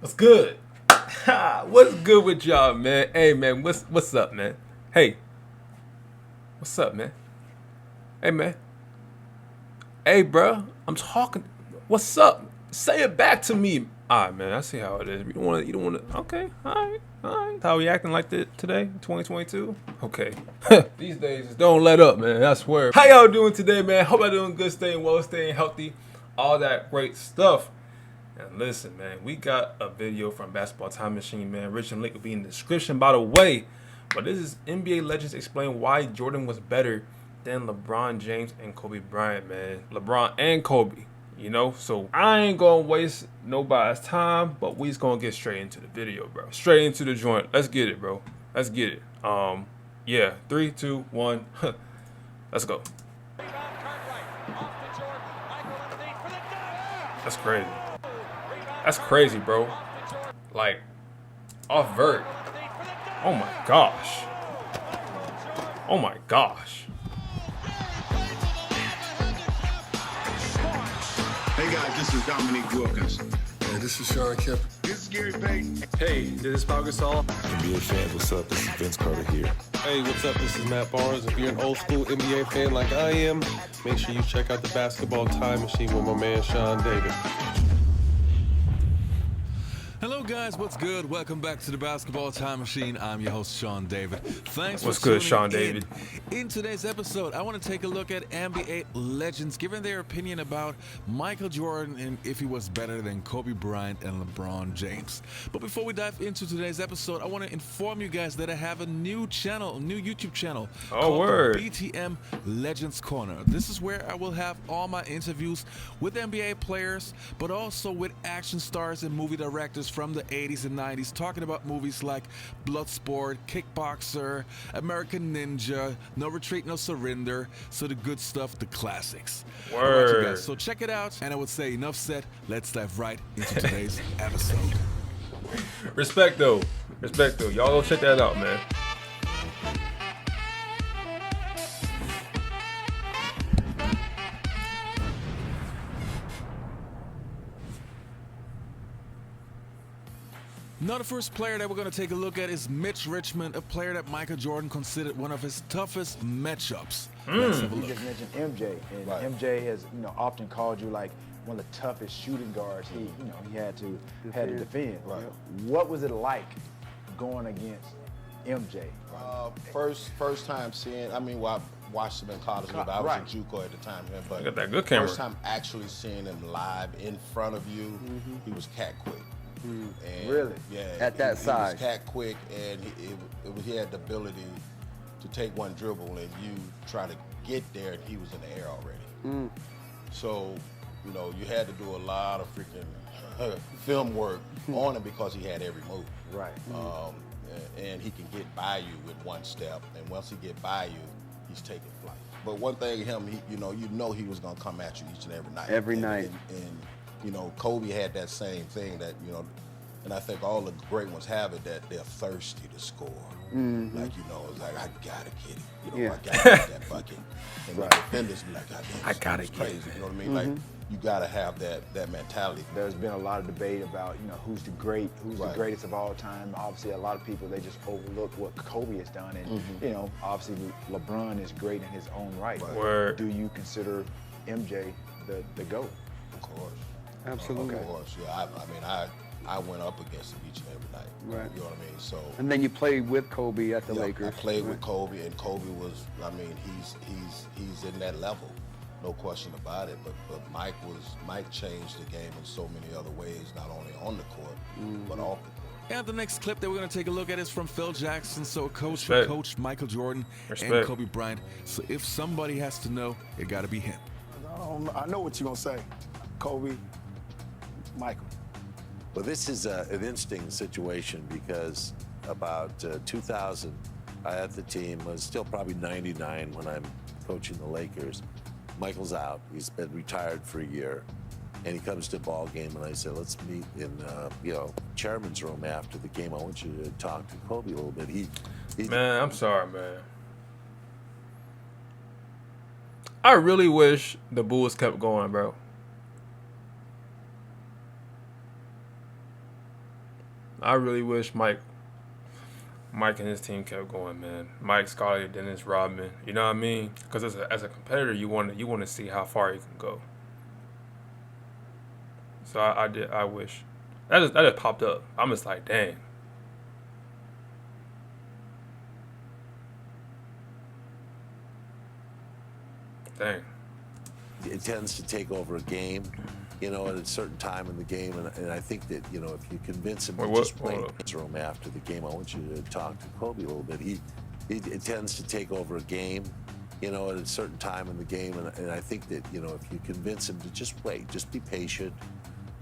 What's good? What's good with y'all, man? Hey, man, what's up, man? Hey, what's up, man? Hey, man. Hey, bro, I'm talking. What's up? Say it back to me. All right, man. I see how it is. You don't want to. Okay, all right. How we acting like that today, 2022? Okay. These days, just don't let up, man. I swear. How y'all doing today, man? Hope y'all doing good, staying well, staying healthy, all that great stuff. And listen, man, we got a video from Basketball Time Machine, man. Richmond link will be in the description, by the way. But this is NBA legends explain why Jordan was better than LeBron James and Kobe Bryant, man. LeBron and Kobe, you know? So I ain't gonna waste nobody's time, but we just gonna get straight into the video, bro. Straight into the joint. Let's get it, bro. Let's get it. Yeah, 3, 2, 1. Let's go. That's crazy. That's crazy, bro. Like, off vert. Oh my gosh. Oh my gosh. Hey guys, this is Dominique Wilkins. Hey, this is Sean Kemp. This is Gary Payton. Hey, this is Pau Gasol. NBA fans, what's up? This is Vince Carter here. Hey, what's up? This is Matt Barnes. If you're an old school NBA fan like I am, make sure you check out the Basketball Time Machine with my man Sean David. Hello guys, what's good? Welcome back to the Basketball Time Machine. I'm your host, Sean David. Thanks What's for good, tuning Sean David? In today's episode, I want to take a look at NBA legends giving their opinion about Michael Jordan and if he was better than Kobe Bryant and LeBron James. But before we dive into today's episode, I want to inform you guys that I have a new channel, a new YouTube channel called word. BTM Legends Corner. This is where I will have all my interviews with NBA players, but also with action stars and movie directors from the 80s and 90s, talking about movies like Bloodsport, Kickboxer, American Ninja, No Retreat, No Surrender, so the good stuff, the classics. Word. All right, you guys, so check it out, and I would say enough said, let's dive right into today's episode. Respect though. Y'all go check that out, man. Now the first player that we're going to take a look at is Mitch Richmond, a player that Michael Jordan considered one of his toughest matchups. Let's have a You look. just mentioned MJ, and MJ has often called you like one of the toughest shooting guards he had to defend. Right. What was it like going against MJ? First time seeing, I watched him in college, but I was in JUCO at the time. But Got that good camera. first time actually seeing him live in front of you, he was cat quick. And Really? Yeah. At that size. He was cat quick, and he had the ability to take one dribble and you try to get there, and he was in the air already. So, you had to do a lot of freaking film work on him because he had every move. Right. And he can get by you with one step, and once he get by you, he's taking flight. But one thing, he was gonna come at you each and every night. Every night. And Kobe had that same thing that, and I think all the great ones have it, that they're thirsty to score. Like, it's like, I gotta get it. I gotta get that bucket. And the defenders be like, God damn, I gotta it's get crazy. it. You know what I mean? Like, you gotta have that mentality. There's been a lot of debate about who's the greatest of all time. Obviously, a lot of people, they just overlook what Kobe has done, and obviously LeBron is great in his own right. Word. Do you consider MJ the GOAT? Of course. Absolutely. Of course, yeah. I went up against him each and every night. Right. You know what I mean? So. And then you played with Kobe at the Yeah, Lakers. I played with Kobe, and Kobe was, he's in that level, no question about it. But Mike changed the game in so many other ways, not only on the court, but off the court. And the next clip that we're going to take a look at is from Phil Jackson. So coach Respect. for Coach Michael Jordan and Respect. Kobe Bryant. So if somebody has to know, it got to be him. I know what you're going to say. Kobe, Michael. Well, this is an interesting situation because about 2000, I had the team, was still probably 99 when I'm coaching the Lakers. Michael's out. He's been retired for a year. And he comes to a ball game, and I said, let's meet in, chairman's room after the game. I want you to talk to Kobe a little bit. Man, I'm sorry, man. I really wish the Bulls kept going, bro. I really wish Mike and his team kept going, man. Mike, Scotty, Dennis, Rodman. You know what I mean? Because as a competitor, you want to see how far you can go. So I wish that just popped up. I'm just like, dang. Dang. It tends to take over a game, at a certain time in the game, and I think that, if you convince him to just play in the room after the game, I want you to talk to Kobe a little bit. It tends to take over a game, at a certain time in the game, and I think that, if you convince him to just wait, just be patient,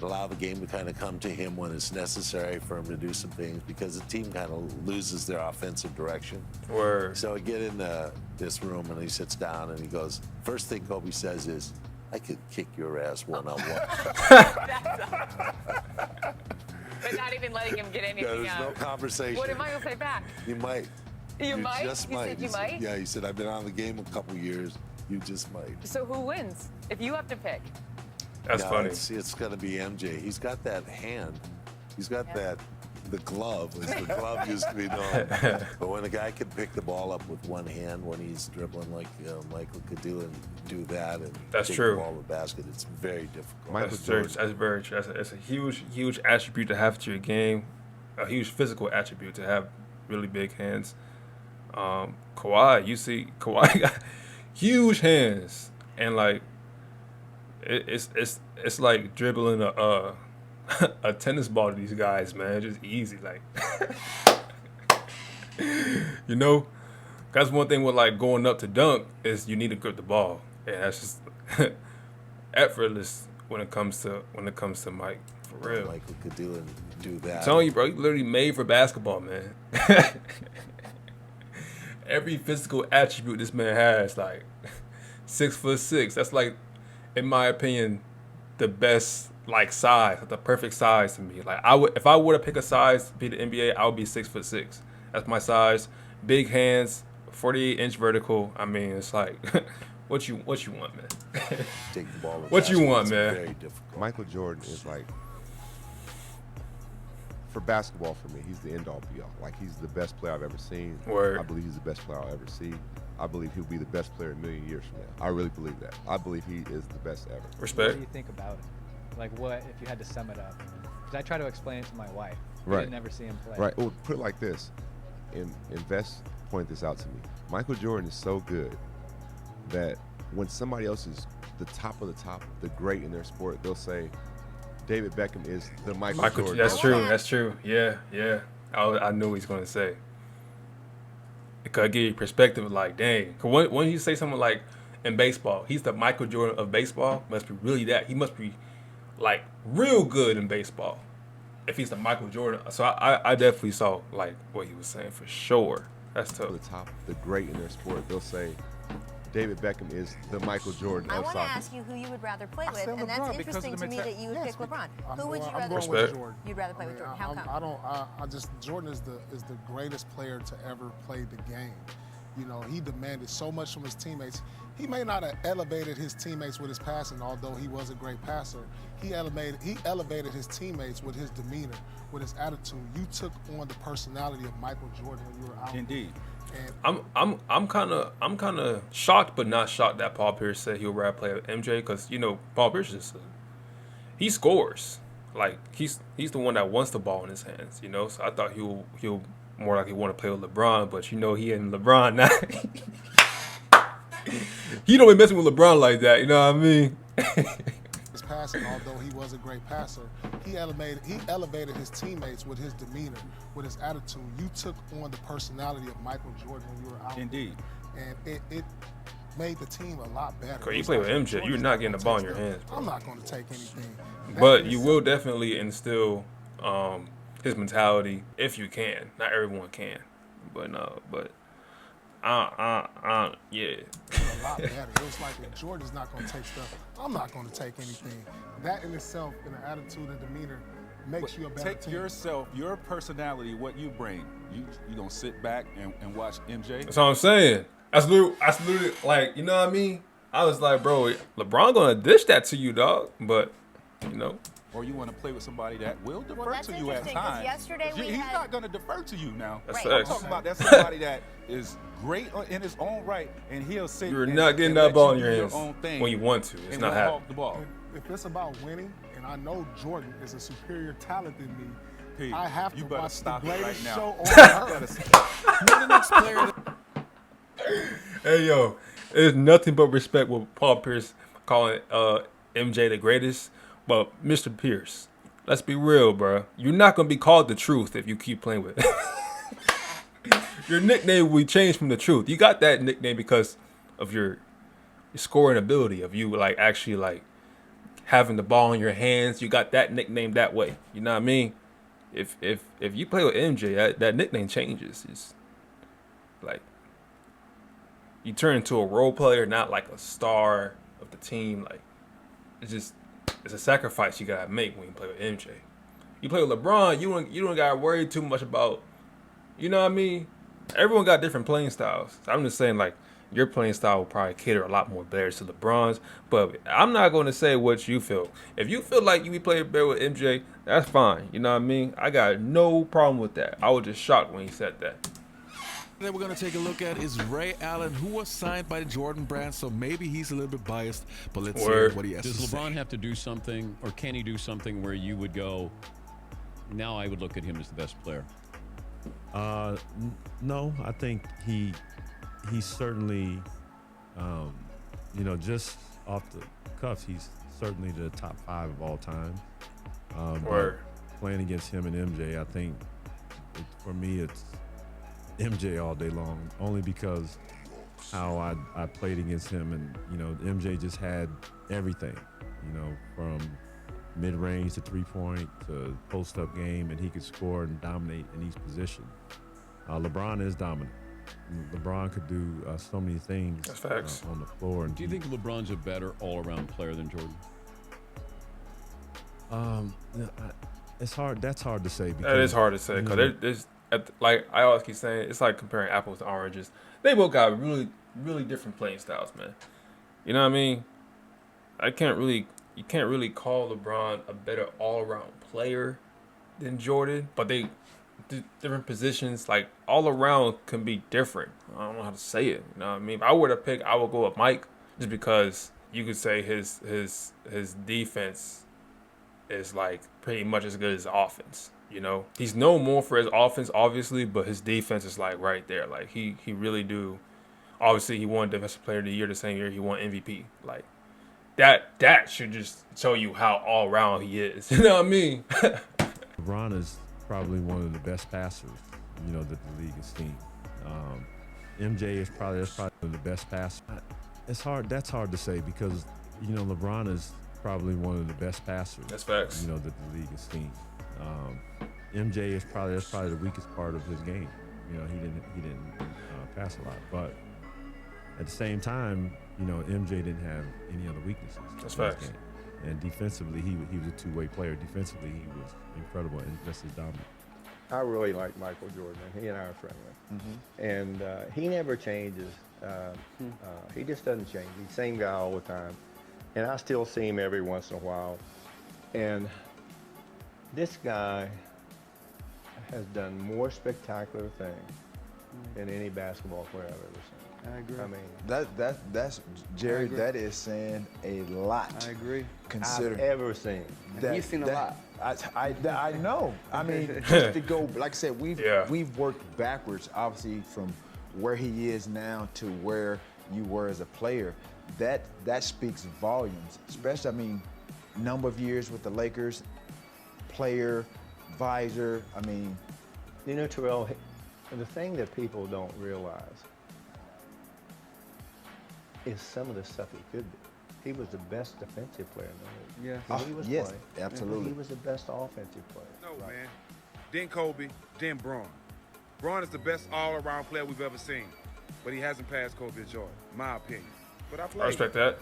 allow the game to kind of come to him when it's necessary for him to do some things, because the team kind of loses their offensive direction. Word. So I get in this room and he sits down and he goes, first thing Kobe says is, I could kick your ass one-on-one. But not even letting him get anything There's out. no conversation. What am I going to say back? You might. You might? Just You might. said He you said- might? Yeah, he said, I've been on the game a couple years. You just might. So who wins? If you have to pick. That's funny. It's going to be MJ. He's got that hand. He's got the glove, as the glove used to be known. But when a guy can pick the ball up with one hand when he's dribbling like Michael could do that and That's take true. the ball to the basket, it's very difficult. That's very true. It's a huge attribute to have to your game, a huge physical attribute to have really big hands. Kawhi, you see, Kawhi got huge hands, and like it's like dribbling a tennis ball to these guys, man. It's just easy, like That's one thing with like going up to dunk is you need to grip the ball, and that's just effortless when it comes to Mike, for real. Michael could do that. I'm telling you, bro, you literally made for basketball, man. Every physical attribute this man has, like 6'6". That's like, in my opinion, the best like size, like the perfect size to me. Like if I were to pick a size to be the NBA, I would be 6'6". That's my size. Big hands, 48-inch vertical. I mean, it's like, what you want, man? Take the ball. What you want, it's man? Very difficult. Michael Jordan is like, for basketball, for me, he's the end all be all. Like, he's the best player I've ever seen. Word. I believe he's the best player I'll ever see. I believe he'll be the best player a million years from now. I really believe that. I believe he is the best ever. Respect. What do you think about it? Like, what if you had to sum it up? Because I try to explain it to my wife. Right. I didn't ever see him play. Right. Well, put it like this. Invest point this out to me. Michael Jordan is so good that when somebody else is the top of the top, the great in their sport, they'll say David Beckham is the Michael Jordan. That's true. That's true. Yeah. I knew what he's gonna say. It could give you perspective, like, dang. Cause when you say something like in baseball, he's the Michael Jordan of baseball, must be really that. He must be like real good in baseball. If he's the Michael Jordan, so I definitely saw like what he was saying for sure. That's tough. The top, the great in their sport, they'll say David Beckham is the Michael Jordan I of want to soccer. ask you who you would rather play with, said and LeBron that's because of interesting the to me that you would pick LeBron. Who would you I'm rather going play with with? Jordan. You'd rather play with Jordan. How come? Jordan is the greatest player to ever play the game. You know, he demanded so much from his teammates. He may not have elevated his teammates with his passing, although he was a great passer. He elevated his teammates with his demeanor, with his attitude. You took on the personality of Michael Jordan when you were out. Indeed. And I'm kind of shocked, but not shocked that Paul Pierce said he would rather play with MJ, because Paul Pierce he scores. Like he's the one that wants the ball in his hands. So I thought he'll more likely want to play with LeBron, but he and LeBron now. He don't be messing with LeBron like that. You know what I mean? his passing, although he was a great passer, he elevated his teammates with his demeanor, with his attitude. You took on the personality of Michael Jordan when you were out. Indeed. And it made the team a lot better. Cause you play with MJ, you're not getting the ball in your hands, bro. I'm not going to take anything. But you will definitely instill his mentality if you can. Not everyone can, but yeah. A lot better. It was like, if Jordan's not going to take stuff, I'm not going to take anything. That in itself, in the attitude and demeanor, makes you a better Take team. yourself, your personality, what you bring. You gonna sit back and watch MJ? That's what I'm saying. That's literally like, you know what I mean? I was like, bro, LeBron gonna dish that to you, dog. But or you want to play with somebody that will defer that's to you at interesting, 'cause times. yesterday we He's had- not going to defer to you now. That's I'm facts. talking about that's somebody that is great in his own right, and he'll sit. You're and, not getting and that let ball you in your do hands own thing when you want to. It's and not won't happening. hawk the ball. If it's about winning, and I know Jordan is a superior talent than me, P, I have you to better watch the stop it right greatest now. show on You better earth. You're the next player. Hey yo, there's nothing but respect with Paul Pierce calling MJ the greatest. But Mr. Pierce, let's be real, bro. You're not gonna be called the truth if you keep playing with it. Your nickname will be changed from the truth. You got that nickname because of your scoring ability, of you like actually like having the ball in your hands. You got that nickname that way. You know what I mean? If you play with MJ, that nickname changes. It's like you turn into a role player, not like a star of the team. Like it's a sacrifice you gotta make when you play with MJ. You play with LeBron, you don't gotta worry too much about, you know what I mean? Everyone got different playing styles. I'm just saying, like, your playing style will probably cater a lot more better to LeBron's. But I'm not going to say what you feel. If you feel like you be playing better with MJ, that's fine. You know what I mean? I got no problem with that. I was just shocked when he said that. That we're going to take a look at is Ray Allen, who was signed by the Jordan brand, so maybe he's a little bit biased, but let's hear what he has Does to say. LeBron have to do something, or can he do something where you would go, now I would look at him as the best player? No, I think he's certainly, just off the cuff, he's certainly the top 5 of all time. But playing against him and MJ, I think for me it's MJ all day long, only because how I played against him, and MJ just had everything, from mid-range to three-point to post-up game, and he could score and dominate in each position. LeBron is dominant. LeBron could do so many things on the floor. And do you think LeBron's a better all-around player than Jordan? It's hard. That's hard to say. That is hard to say because there's like I always keep saying, it's like comparing apples to oranges. They both got really, really different playing styles, man. You know what I mean? You can't really call LeBron a better all-around player than Jordan, but they different positions, like all around, can be different. I don't know how to say it. You know what I mean? If I were to pick, I would go with Mike, just because you could say his defense is like pretty much as good as offense. You know, he's known more for his offense, obviously, but his defense is like right there. Like he really do. Obviously, he won Defensive Player of the Year the same year he won MVP. Like that should just show you how all around he is. You know what I mean? LeBron is probably one of the best passers, that the league has seen. MJ is probably one of the best passers. That's hard to say because, LeBron is probably one of the best passers. That's facts. That the league has seen. MJ is probably the weakest part of his game. He didn't pass a lot, but at the same time, MJ didn't have any other weaknesses. That's in his facts. game. And defensively, he was a two-way player. Defensively, he was incredible and just as dominant. I really like Michael Jordan. He and I are friendly. And he never changes. He just doesn't change. He's the same guy all the time. And I still see him every once in a while. And this guy has done more spectacular things than any basketball player I've ever seen. I agree. I mean, that's Jerry. That is saying a lot. I agree. Considering I've ever seen. He's seen a lot. I know. I mean, just to go, like I said, we've worked backwards, obviously, from where he is now to where you were as a player. That speaks volumes. Especially, I mean, number of years with the Lakers, player, visor. I mean, Terrell, the thing that people don't realize is some of the stuff he could do. He was the best defensive player in the league. Yeah. When he was yes, playing. absolutely. He was the best offensive player. No, man. Then Kobe, then Braun. Braun is the best all-around player we've ever seen, but he hasn't passed Kobe or Jordan, my opinion. But I I respect that.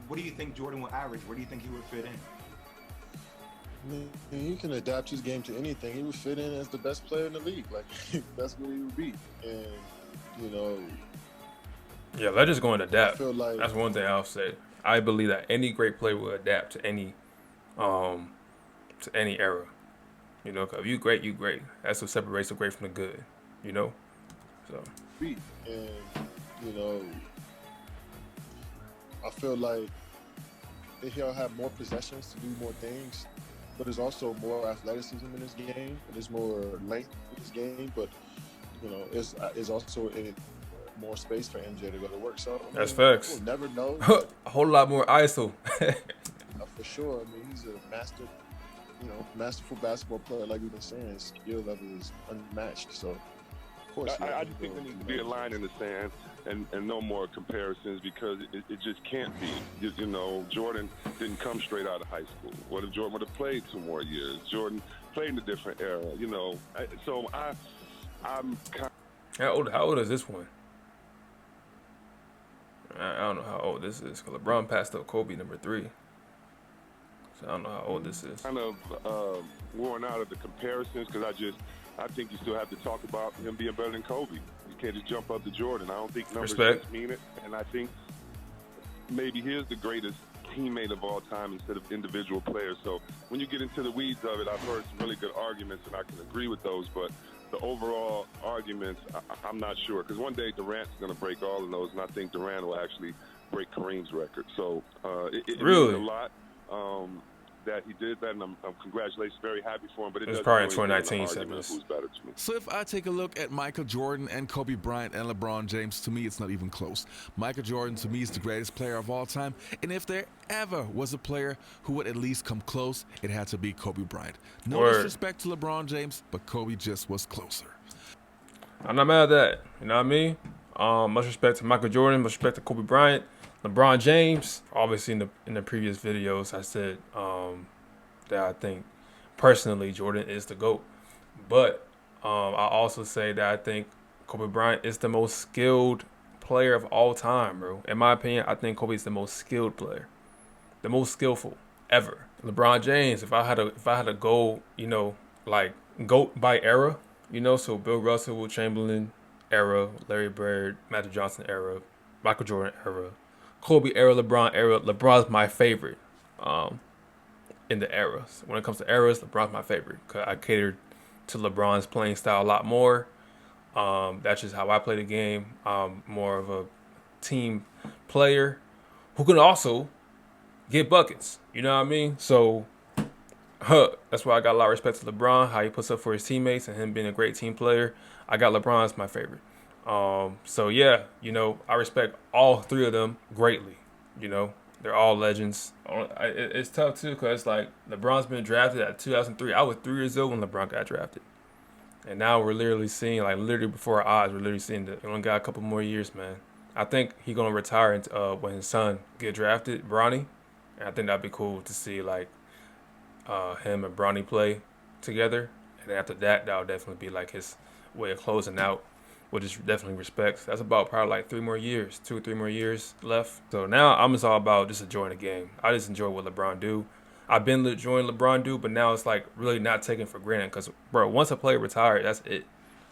What do you think Jordan will average? Where do you think he would fit in? I mean, he can adapt his game to anything. He would fit in as the best player in the league. Like, that's what he would be. And, Yeah, they're just going to adapt. I feel like- That's one thing I'll say. I believe that any great player will adapt to any to any era. You know, 'cause if you great, you great. That's what separates the great from the good. You know, so. And you know, I feel like he'll have more possessions to do more things, but there's also more athleticism in this game, and there's more length in this game. But you know, it's also more space for MJ to go to work. So That's facts. We'll never know. A whole lot more ISO. For sure. I mean, he's a masterful basketball player. Like we've been saying, his skill level is unmatched. So, of course, I just think there needs to be a line in the sand and no more comparisons because it just can't be. You know, Jordan didn't come straight out of high school. What if Jordan would have played 2 more years? Jordan played in a different era. You know, I'm kind of... How old is this one? I don't know how old this is. LeBron passed up Kobe number 3. So I don't know how old this is. Kind of worn out of the comparisons because I think you still have to talk about him being better than Kobe. You can't just jump up to Jordan. I don't think numbers just mean it. And I think maybe he is the greatest teammate of all time instead of individual players. So when you get into the weeds of it, I've heard some really good arguments, and I can agree with those. But the overall arguments, I'm not sure. Because one day Durant's going to break all of those, and I think Durant will actually break Kareem's record. So it really? means a lot that he did that, and I'm congratulations, very happy for him. But it was probably in 2019. Who's better to me. So if I take a look at Michael Jordan and Kobe Bryant and LeBron James, to me it's not even close. Michael Jordan to me is the greatest player of all time, and if there ever was a player who would at least come close, it had to be Kobe Bryant. No disrespect to LeBron James, but Kobe just was closer. I'm not mad at that. You know what I mean? Much respect to Michael Jordan, much respect to Kobe Bryant. LeBron James, obviously in the previous videos, I said that I think personally Jordan is the GOAT. But I also say that I think Kobe Bryant is the most skilled player of all time, bro. In my opinion, I think Kobe is the most skilled player, the most skillful ever. LeBron James, if I had to go, you know, like GOAT by era, you know, so Bill Russell, Will Chamberlain era, Larry Bird, Magic Johnson era, Michael Jordan era, Kobe era, LeBron era. LeBron's my favorite in the eras. When it comes to eras, LeBron's my favorite because I catered to LeBron's playing style a lot more. That's just how I play the game. I'm more of a team player who can also get buckets. You know what I mean? So that's why I got a lot of respect to LeBron, how he puts up for his teammates and him being a great team player. I got LeBron as my favorite. So yeah, you know, I respect all 3 of them greatly. You know, they're all legends. It's tough too because like LeBron's been drafted at 2003. I was 3 years old when LeBron got drafted, and now we're literally seeing, like, literally before our eyes, we're literally seeing that he only got a couple more years, man. I think he's gonna retire when his son get drafted, Bronny, and I think that'd be cool to see like him and Bronny play together. And after that, that'll definitely be like his way of closing out, which is definitely respect. That's about probably like 3 more years, 2 or 3 more years left. So now I'm just all about just enjoying the game. I just enjoy what LeBron do. I've been enjoying LeBron do, but now it's like really not taken for granted because, bro, once a player retires, that's it.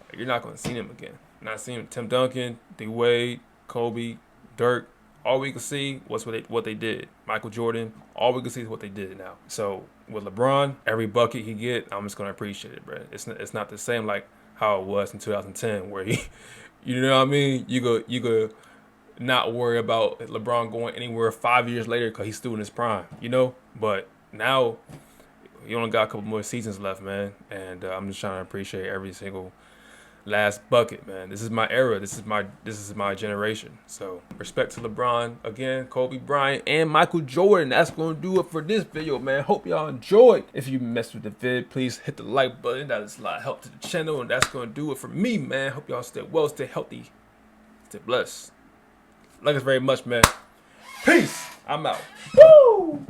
Like, you're not going to see him again. Not seeing Tim Duncan, D. Wade, Kobe, Dirk. All we can see was what they did. Michael Jordan, all we can see is what they did now. So with LeBron, every bucket he get, I'm just going to appreciate it, bro. It's not the same like how it was in 2010 where he, you know what I mean? You go not worry about LeBron going anywhere 5 years later because he's still in his prime, you know? But now you only got a couple more seasons left, man. And I'm just trying to appreciate every single last bucket, man. This is my era. This is my generation. So respect to LeBron again, Kobe Bryant, and Michael Jordan. That's gonna do it for this video, man. Hope y'all enjoyed. If you messed with the vid, please hit the like button. That is a lot of help to the channel, and that's gonna do it for me, man. Hope y'all stay well, stay healthy, stay blessed. Like us very much, man. Peace. I'm out. Woo!